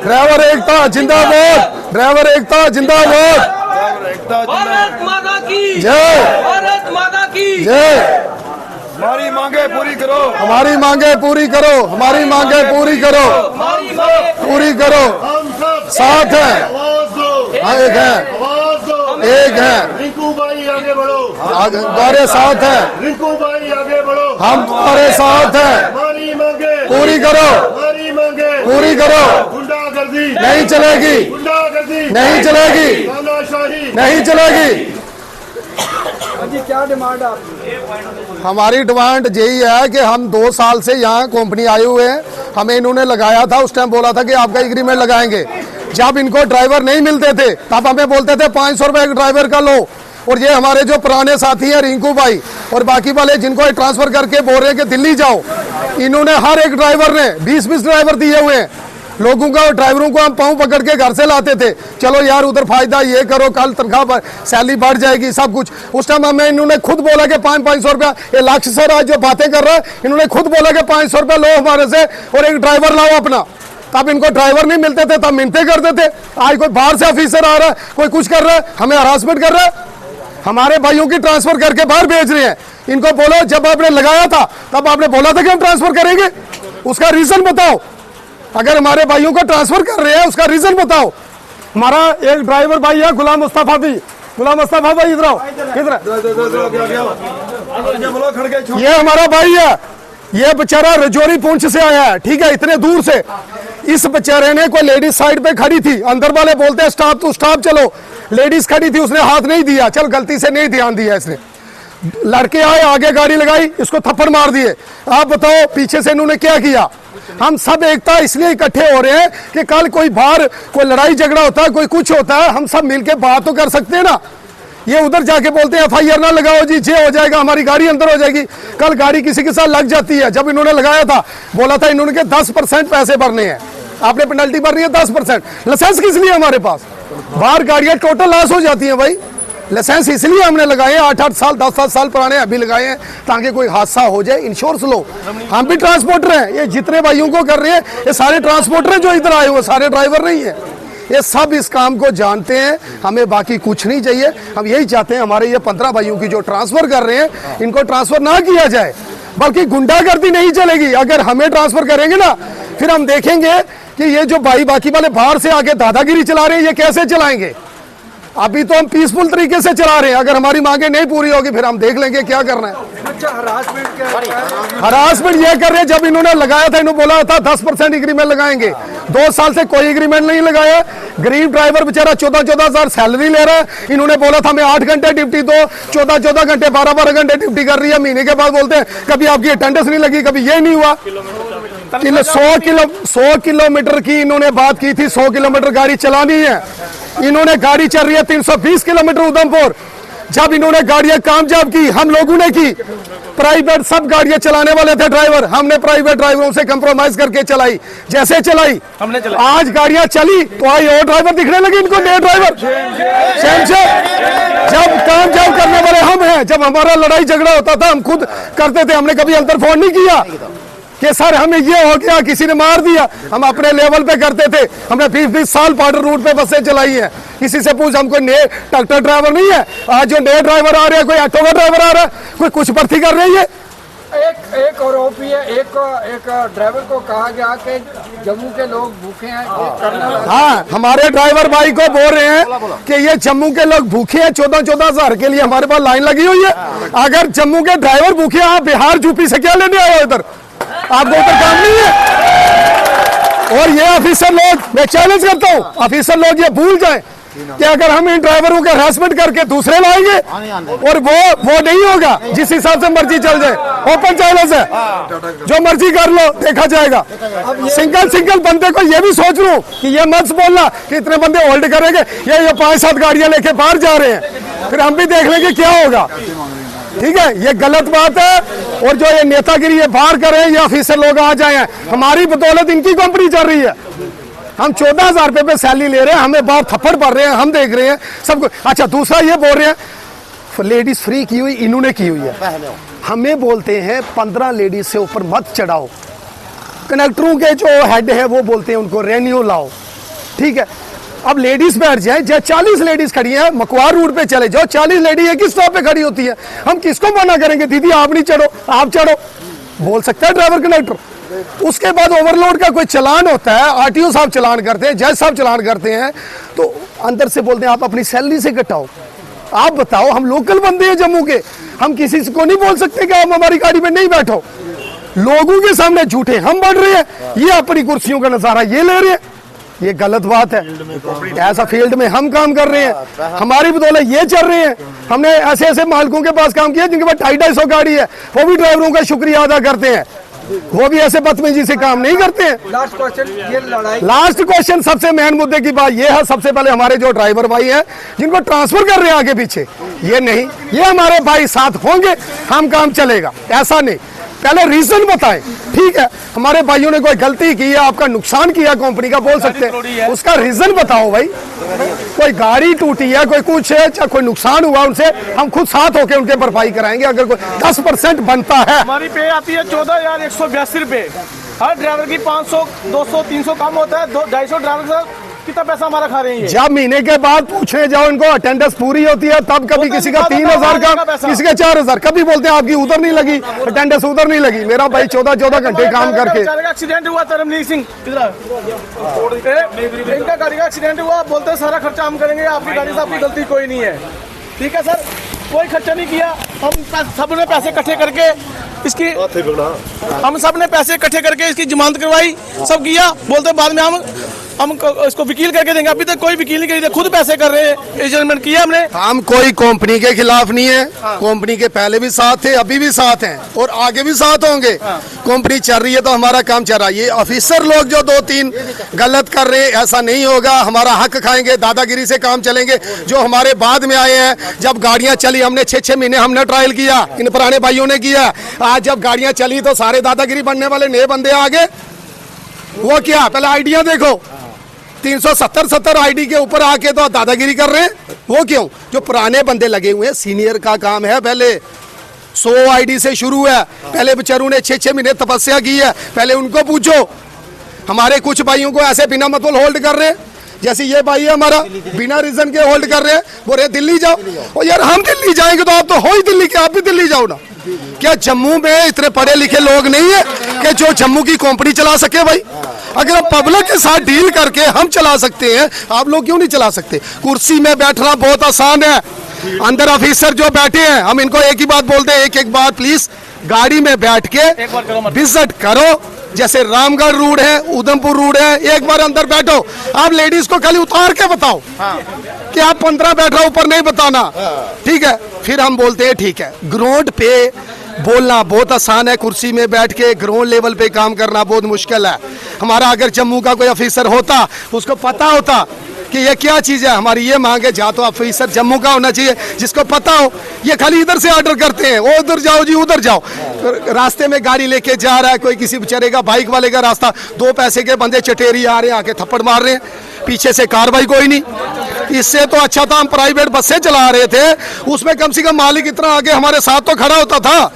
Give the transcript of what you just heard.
Driver एकता जिंदाबाद, driver एकता जिंदाबाद। भारत माता की जय, भारत माता की जय। हमारी मांगे पूरी करो, हमारी मांगे पूरी करो, हमारी मांगे पूरी करो, हमारी मांगे पूरी करो। साथ है, हाँ एक है, एक है। रिंकू भाई आगे बढ़ो, हमारे साथ है, रिंकू भाई आगे बढ़ो, हम तुम्हारे साथ हैं। हमारी मांगे पूरी करो, हमारी मांगे पूरी करो। गुंडागर्दी नहीं चलेगी, गुंडागर्दी नहीं चलेगी, तानाशाही नहीं चलेगी। जी क्या डिमांड है आपकी? हमारी डिमांड यही है कि हम 2 साल से यहाँ कंपनी आए हुए हैं। हमें इन्होंने लगाया था, उस टाइम बोला था कि आपका एग्रीमेंट लगाएंगे। जब इनको ड्राइवर नहीं मिलते थे तब हमें बोलते थे 500 रुपए एक ड्राइवर का लो। और ये हमारे जो पुराने साथी हैं रिंकू भाई और बाकी वाले जिनको ट्रांसफर करके बोल रहे हैं कि दिल्ली जाओ, इन्होंने हर एक ड्राइवर ने 20-20 ड्राइवर दिए हुए हैं लोगों का। ड्राइवरों को हम पाँव पकड़ के घर से लाते थे, चलो यार उधर फायदा ये करो, कल तनख्वाह सैलरी बढ़ जाएगी, सब कुछ। उस टाइम हमें इन्होंने खुद बोला कि 500 रुपया, ये लक्ष्य सर आज जो बातें कर रहा है, इन्होंने खुद बोला कि 500 रुपया लो हमारे से और एक ड्राइवर लाओ अपना। तब इनको ड्राइवर नहीं मिलते थे, तब मिन्नतें करते थे। आज कोई बाहर से ऑफिसर आ रहा है, कोई कुछ कर रहा है, हमें हरासमेंट कर रहा है, हमारे भाइयों की ट्रांसफर करके बाहर भेज रहे हैं। इनको बोलो जब आपने लगाया था तब आपने बोला था कि हम ट्रांसफर करेंगे, उसका रीजन बताओ। अगर हमारे भाइयों को ट्रांसफर कर रहे हैं उसका रीजन बताओ। हमारा एक ड्राइवर भाई है गुलाम मुस्तफा भी, गुलाम मुस्तफा भाई इधर आओ, इधर। ये हमारा भाई है, ये बेचारा रजौरी पुंछ से आया है, ठीक है, इतने दूर से। इस बेचारे ने कोई लेडीज साइड पे खड़ी थी, अंदर वाले बोलते हैं स्टॉप तो स्टॉप चलो, लेडीज खड़ी थी, उसने हाथ नहीं दिया, चल गलती से नहीं ध्यान दिया इसने। लड़के आए, आगे गाड़ी लगाई, इसको थप्पड़ मार दिए। आप बताओ पीछे से इन्होंने क्या किया? हम सब एकता इसलिए इकट्ठे हो रहे हैं कि कल कोई बाहर कोई लड़ाई झगड़ा होता है, कोई कुछ होता है, हम सब मिलके बात तो कर सकते हैं ना। ये उधर जाके बोलते हैं FIR ना लगाओ जी, जे हो जाएगा, हमारी गाड़ी अंदर हो जाएगी। कल गाड़ी किसी के साथ लग जाती है। जब इन्होंने लगाया था बोला था इन्होंने के 10% पैसे भरने हैं, आपने पेनल्टी भरनी है 10%। लाइसेंस किस लिए हमारे पास? बाहर गाड़ियां टोटल लॉस हो जाती हैं भाई। लाइसेंस इसलिए हमने लगाए हैं, 8-8 साल 10-10 साल पुराने अभी लगाए हैं ताकि कोई हादसा हो जाए, इंश्योरेंस लो। हम भी ट्रांसपोर्टर हैं, ये जितने भाइयों को कर रहे हैं ये सारे ट्रांसपोर्टर हैं जो इधर आए हुए, सारे ड्राइवर नहीं है। ये सब इस काम को जानते हैं, हमें बाकी कुछ नहीं चाहिए। हम यही चाहते हैं हमारे ये 15 भाइयों की जो ट्रांसफर कर रहे हैं इनको ट्रांसफर ना किया जाए, बल्कि गुंडागर्दी नहीं चलेगी। अगर हमें ट्रांसफर करेंगे ना फिर हम देखेंगे कि ये जो भाई बाकी वाले बाहर से आके दादागिरी चला रहे हैं ये कैसे चलाएंगे। अभी तो हम पीसफुल तरीके से चला रहे हैं, अगर हमारी मांगे नहीं पूरी होगी फिर हम देख लेंगे क्या करना है। अच्छा हरासमेंट क्या है? हरासमेंट ये कर रहे हैं, जब इन्होंने लगाया था इन्होंने बोला था 10% एग्रीमेंट लगाएंगे, 2 साल से कोई एग्रीमेंट नहीं लगाया। गरीब ड्राइवर बेचारा 14-14 हजार सैलरी ले रहा है। इन्होंने बोला था हमें 8 घंटे ड्यूटी दो, 14-14 घंटे 12-12 घंटे ड्यूटी कर रही है। महीने के बाद बोलते हैं कभी आपकी अटेंडेंस नहीं लगी, कभी ये नहीं हुआ। 100 किलोमीटर की इन्होंने बात की थी, 100 किलोमीटर गाड़ी चलानी है। इन्होंने गाड़ी चल रही है 320 किलोमीटर उधमपुर। जब इन्होंने गाड़ियां कामयाब की, हम लोगों ने की। प्राइवेट सब गाड़ियां चलाने वाले थे ड्राइवर, हमने प्राइवेट ड्राइवरों से कंप्रोमाइज करके चलाई, जैसे चलाई हमने चलाई। आज गाड़ियां चली तो आई और ड्राइवर दिखने लगे इनको, नए ड्राइवर सेम से। जब कामयाब करने वाले हम हैं, जब हमारा लड़ाई झगड़ा होता था हम खुद करते थे, हमने कभी अंतर फोन नहीं किया कि सर हमें ये हो गया, किसी ने मार दिया। हम अपने लेवल पे करते थे। हमने 20-20 साल बॉर्डर रूट पे बसें चलाई है। किसी से पूछ, हम कोई नए ट्रैक्टर ड्राइवर नहीं है। आज जो नए ड्राइवर आ रहे हैं, कोई ऑटो का ड्राइवर आ रहा है, कोई कुछ भर्ती कर रही है। एक आरोपी है, एक ड्राइवर को कहा गया कि जम्मू के लोग भूखे हैं। हाँ, हमारे ड्राइवर भाई को बोल रहे हैं कि ये जम्मू के लोग भूखे हैं। 14-14 हजार के लिए हमारे पास लाइन लगी हुई है। अगर जम्मू के ड्राइवर भूखे, आप बिहार यूपी से क्या लेने आए हो इधर? आपको ऊपर काम नहीं है। और ये ऑफिसर लोग, मैं चैलेंज करता हूँ, ऑफिसर लोग ये भूल जाएं कि अगर हम इन ड्राइवरों के हरासमेंट करके दूसरे लाएंगे और वो नहीं होगा, जिस हिसाब से मर्जी चल जाए। ओपन चैलेंज है, जो मर्जी कर लो, देखा जाएगा। सिंगल बंदे को ये भी सोच लूं कि ये मत बोलना कि इतने बंदे होल्ड करेंगे, ये 5-7 गाड़ियां लेके बाहर जा रहे हैं, फिर हम भी देख लेंगे क्या होगा। ठीक है, ये गलत बात है। और जो ये नेतागिरी ये बाहर करें, ये ऑफिसर लोग आ जाए, हमारी बदौलत इनकी कंपनी चल रही है। हम 14,000 रुपए पे सैलरी ले रहे हैं, हमें बाहर थप्पड़ पड़ रहे हैं, हम देख रहे हैं सब कुछ। अच्छा, दूसरा ये बोल रहे हैं लेडीज फ्री की हुई, इन्होंने की हुई है। हमें बोलते हैं 15 लेडीज से ऊपर मत चढ़ाओ। कंडक्टरों के जो हेड है वो बोलते हैं उनको रेन्यू लाओ, ठीक है। अब लेडीज बैठ जाए, 40 लेडीज खड़ी हैं, मकवार रोड पे चले जाओ, 40 लेडी एक ही स्टॉप पे खड़ी होती है, हम किसको मना करेंगे दीदी आप नहीं चढ़ो, आप चढ़ो, बोल सकता है ड्राइवर कंडक्टर। उसके बाद ओवरलोड का कोई चलान होता है, आरटीओ साहब चलान करते हैं, जज साहब चलान करते हैं, तो अंदर से बोलते हैं आप अपनी सैलरी से कटाओ। आप बताओ, हम लोकल बंदे हैं जम्मू के, हम किसी को नहीं बोल सकते कि आप हमारी गाड़ी में नहीं बैठो। लोगों के सामने झूठे हम बढ़ रहे हैं, ये अपनी कुर्सियों का नजारा ये ले रहे हैं, ये गलत बात है। ऐसा फील्ड में हम काम कर रहे हैं, हमारी बदौलत ये चल रहे हैं। हमने ऐसे ऐसे मालिकों के पास काम किया जिनके पास 250-250 गाड़ी है, वो भी ड्राइवरों का शुक्रिया अदा करते हैं, वो भी ऐसे बदतमीजी से काम नहीं करते हैं। लास्ट क्वेश्चन, ये लड़ाई, लास्ट क्वेश्चन, सबसे मेन मुद्दे की बात यह है, सबसे पहले हमारे जो ड्राइवर भाई हैं जिनको ट्रांसफर कर रहे हैं आगे पीछे, ये नहीं, ये हमारे भाई साथ होंगे, हम काम चलेगा, ऐसा नहीं। पहले रीजन बताएं, ठीक है, हमारे भाइयों ने कोई गलती की है, आपका नुकसान किया कंपनी का, बोल सकते हैं, उसका रीजन बताओ भाई। कोई गाड़ी टूटी है, कोई कुछ है, चाहे कोई नुकसान हुआ उनसे, हम खुद साथ होकर उनके भरपाई कराएंगे। अगर कोई 10% बनता है, हमारी पे आती है 14,182 रुपए, हर ड्राइवर की 500, 200, 300 कम होता है, 250 ड्राइवर से कितना पैसा हमारा खा रहे हैं ये? जब महीने के बाद पूछने जाओ इनको अटेंडेंस पूरी होती है, तब कभी किसी का 3,000 का, किसी का 4,000, कभी बोलते हैं आपकी उधर नहीं लगी अटेंडेंस, उधर नहीं लगी। मेरा भाई 14 घंटे काम करके, एक्सीडेंट हुआ तरमनीत सिंह, इनका गाड़ी का एक्सीडेंट हुआ, बोलते हैं सारा खर्चा हम करेंगे, आपकी गाड़ी से आपकी गलती कोई नहीं है, ठीक है सर, कोई खर्चा नहीं किया। हम सबने पैसे इकट्ठे करके इसकी, हम सबने पैसे इकट्ठे करके इसकी जमानत करवाई, सब किया, बोलते बाद में हम इसको वकील करके देंगे। अभी तक कोई वकील नहीं करी, खुद पैसे कर रहे हैं, एडजस्टमेंट किया हमने। हम कोई कंपनी के खिलाफ नहीं है, कंपनी के पहले भी साथ थे, अभी भी साथ हैं और आगे भी साथ होंगे। कंपनी चल रही है तो हमारा काम चल रहा है। ये ऑफिसर लोग जो 2-3 गलत कर रहे हैं, ऐसा नहीं होगा, हमारा हक खाएंगे, दादागिरी से काम चलेंगे। जो हमारे बाद में आए हैं, जब गाड़ियां चली, हमने 6-6 महीने हमने ट्रायल किया, इन पुराने भाइयों ने किया। आज जब गाड़ियां चली तो सारे दादागिरी बनने वाले नए बंदे आ गए। वो क्या, पहले आइडिया देखो, 370 आईडी के ऊपर आके तो दादागिरी कर रहे हैं, वो क्यों? जो पुराने बंदे लगे हुए हैं, सीनियर का काम है, पहले 100 आईडी से शुरू है, पहले बेचारों ने 6-6 महीने तपस्या की है, पहले उनको पूछो। हमारे कुछ भाइयों को ऐसे बिना मतलब होल्ड कर रहे हैं, जैसे ये भाई है हमारा, बिना रीजन के होल्ड कर रहे हैं, बोल रहे दिल्ली जाओ। और यार हम दिल्ली जाएंगे तो आप तो हो ही दिल्ली के, आप भी दिल्ली जाओ ना। क्या जम्मू में इतने पढ़े लिखे लोग नहीं है कि जो जम्मू की कंपनी चला सके? भाई अगर हम पब्लिक के साथ डील करके हम चला सकते हैं, आप लोग क्यों नहीं चला सकते? कुर्सी में बैठना बहुत आसान है, अंदर ऑफिसर जो बैठे हैं, हम इनको एक ही बात बोलते हैं, एक बार प्लीज गाड़ी में बैठ के विजिट करो। जैसे रामगढ़ रोड है, उधमपुर रोड है, एक बार अंदर बैठो। आप लेडीज को खाली उतार के बताओ कि आप 15 बैठ रहा, ऊपर नहीं बताना, ठीक है? फिर हम बोलते हैं ठीक है। ग्राउंड पे बोलना बहुत आसान है, कुर्सी में बैठ के ग्राउंड लेवल पे काम करना बहुत मुश्किल है। हमारा अगर जम्मू का कोई ऑफिसर होता, उसको पता होता कि ये क्या चीज़ है, हमारी ये मांग है, जा तो ऑफिसर जम्मू का होना चाहिए जिसको पता हो। ये खाली इधर से ऑर्डर करते हैं, वो उधर जाओ जी, उधर जाओ। रास्ते में गाड़ी लेके जा रहा है कोई, किसी बेचारे का बाइक वाले का रास्ता, 2 पैसे के बंदे चटेरी आ रहे हैं, आके थप्पड़ मार रहे हैं, पीछे से कार्रवाई कोई नहीं। इससे तो अच्छा था हम प्राइवेट बसें चला रहे थे, उसमें कम से कम मालिक इतना आगे हमारे साथ तो खड़ा होता था।